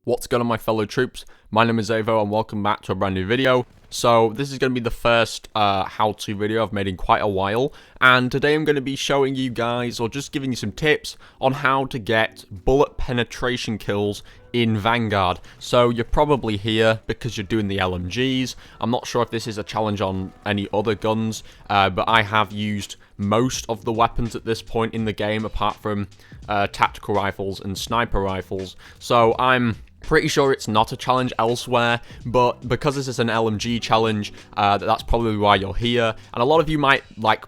What's going on, my fellow troops? My name is Xavvo and welcome back to a brand new video. So this is going to be the first how-to video I've made in quite a while, and today I'm going to be showing you guys, or just giving you some tips on how to get bullet penetration kills in Vanguard. So you're probably here because you're doing the LMGs. I'm not sure if this is a challenge on any other guns, but I have used most of the weapons at this point in the game, apart from tactical rifles and sniper rifles. So I'm pretty sure it's not a challenge elsewhere, but because this is an LMG challenge, that's probably why you're here. And a lot of you might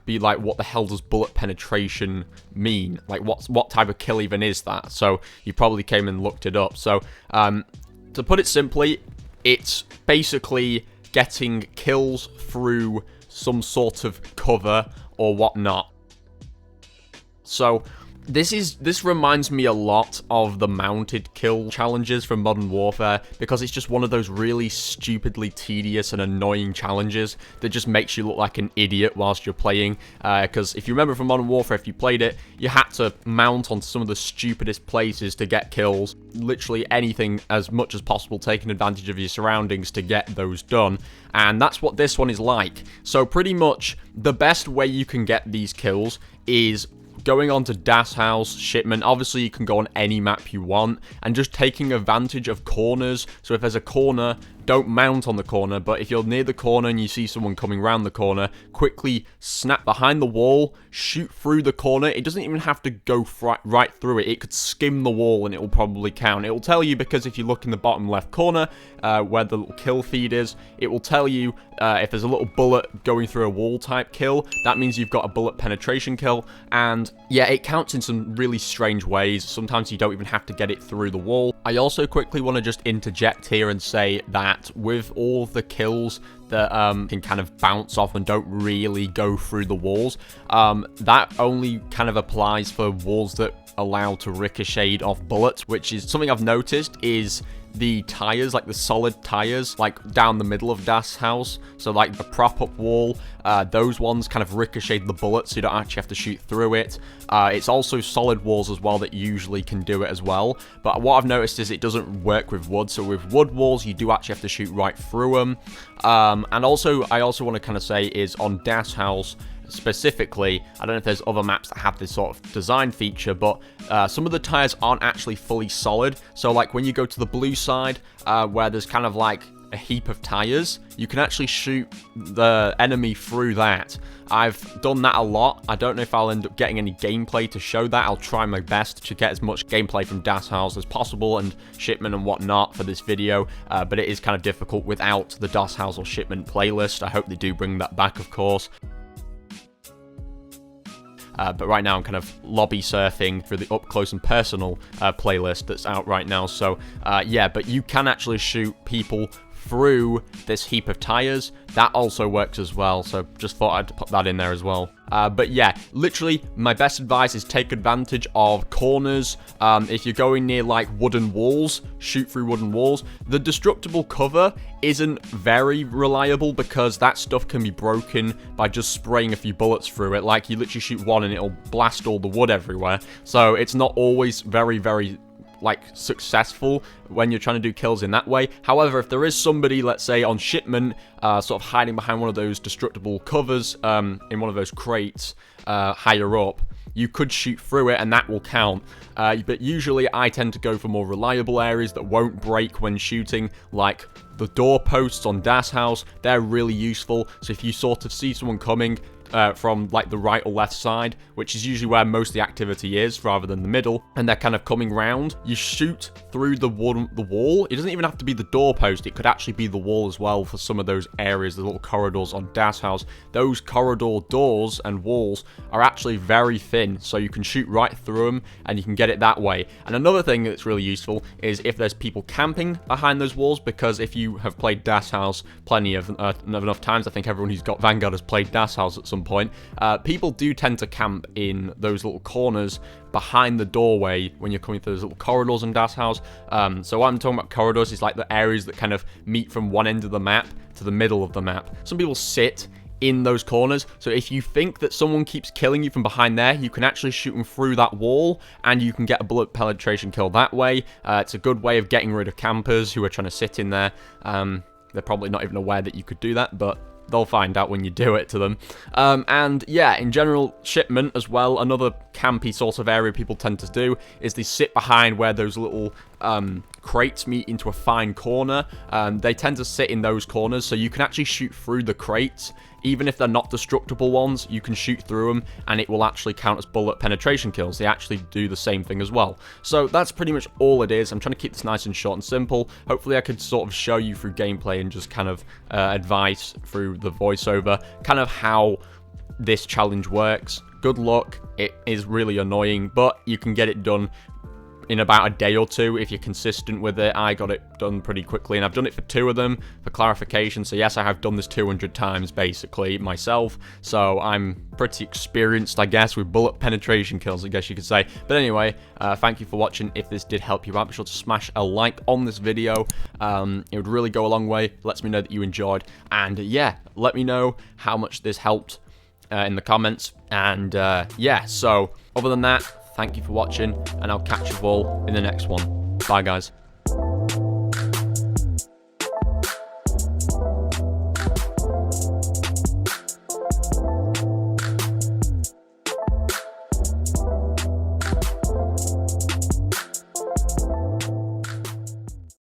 be like, what the hell does bullet penetration mean? Like, what type of kill even is that? So you probably came and looked it up. So to put it simply, it's basically getting kills through some sort of cover or whatnot. So this reminds me a lot of the mounted kill challenges from Modern Warfare, because it's just one of those really stupidly tedious and annoying challenges that just makes you look like an idiot whilst you're playing. Because if you remember from Modern Warfare, if you played it, you had to mount on some of the stupidest places to get kills. Literally anything as much as possible, taking advantage of your surroundings to get those done. And that's what this one is like. So pretty much the best way you can get these kills is going on to Das House, Shipment. Obviously you can go on any map you want, and just taking advantage of corners. So if there's a corner, don't mount on the corner, but if you're near the corner and you see someone coming around the corner, quickly snap behind the wall, shoot through the corner. It doesn't even have to go right through it. It could skim the wall and it will probably count. It will tell you, because if you look in the bottom left corner where the little kill feed is, it will tell you if there's a little bullet going through a wall type kill, that means you've got a bullet penetration kill. And yeah, it counts in some really strange ways. Sometimes you don't even have to get it through the wall. I also quickly want to just interject here and say that with all the kills that can kind of bounce off and don't really go through the walls, that only kind of applies for walls that allow to ricochet off bullets, which is something I've noticed is the tires, like the solid tires, like down the middle of Das House. So like the prop up wall, those ones kind of ricochet the bullets, so you don't actually have to shoot through it. It's also solid walls as well that usually can do it as well. But what I've noticed is it doesn't work with wood. So with wood walls, you do actually have to shoot right through them. And also, I also want to kind of say is on Das House specifically, I don't know if there's other maps that have this sort of design feature, but some of the tires aren't actually fully solid. So like when you go to the blue side, where there's kind of like a heap of tires, you can actually shoot the enemy through that. I've done that a lot. I don't know if I'll end up getting any gameplay to show that. I'll try my best to get as much gameplay from Das House as possible and Shipment and whatnot for this video, but it is kind of difficult without the Das House or Shipment playlist. I hope they do bring that back, of course. But right now I'm kind of lobby surfing through the up close and personal playlist that's out right now. So yeah, but you can actually shoot people through this heap of tires. That also works as well, so just thought I'd put that in there as well. But yeah, literally my best advice is take advantage of corners. If you're going near like wooden walls, shoot through wooden walls. The destructible cover isn't very reliable because that stuff can be broken by just spraying a few bullets through it. Like you literally shoot one and it'll blast all the wood everywhere. So it's not always very like successful when you're trying to do kills in that way. However, if there is somebody, let's say on Shipment, sort of hiding behind one of those destructible covers in one of those crates higher up, you could shoot through it and that will count. But usually I tend to go for more reliable areas that won't break when shooting, like the doorposts on Das House. They're really useful. So if you sort of see someone coming from like the right or left side, which is usually where most of the activity is rather than the middle, and they're kind of coming round, you shoot through the wall. It doesn't even have to be the doorpost, it could actually be the wall as well for some of those areas, the little corridors on Das House. Those corridor doors and walls are actually very thin, so you can shoot right through them and you can get it that way. And another thing that's really useful is if there's people camping behind those walls, because if you have played Das House plenty of enough times, I think everyone who's got Vanguard has played Das House at some point, people do tend to camp in those little corners behind the doorway when you're coming through those little corridors in Das House. So what I'm talking about corridors is like the areas that kind of meet from one end of the map to the middle of the map. Some people sit in those corners. So if you think that someone keeps killing you from behind there, you can actually shoot them through that wall, and you can get a bullet penetration kill that way. It's a good way of getting rid of campers who are trying to sit in there. They're probably not even aware that you could do that, but they'll find out when you do it to them. And yeah, in general, shipment as well, another campy sort of area people tend to do is they sit behind where those little crates meet into a fine corner. They tend to sit in those corners, so you can actually shoot through the crates. Even if they're not destructible ones, you can shoot through them, and it will actually count as bullet penetration kills. They actually do the same thing as well. So that's pretty much all it is. I'm trying to keep this nice and short and simple. Hopefully I could sort of show you through gameplay and just kind of advice through the voiceover, kind of how this challenge works. Good luck. It is really annoying, but you can get it done in about a day or two if you're consistent with it. I got it done pretty quickly, and I've done it for 2 of them for clarification. So yes, I have done this 200 times basically myself, so I'm pretty experienced, I guess, with bullet penetration kills, I guess you could say. But anyway, thank you for watching. If this did help you out, be sure to smash a like on this video. It would really go a long way. Lets me know that you enjoyed, and yeah, let me know how much this helped in the comments. And yeah, so other than that, thank you for watching, and I'll catch you all in the next one. Bye, guys.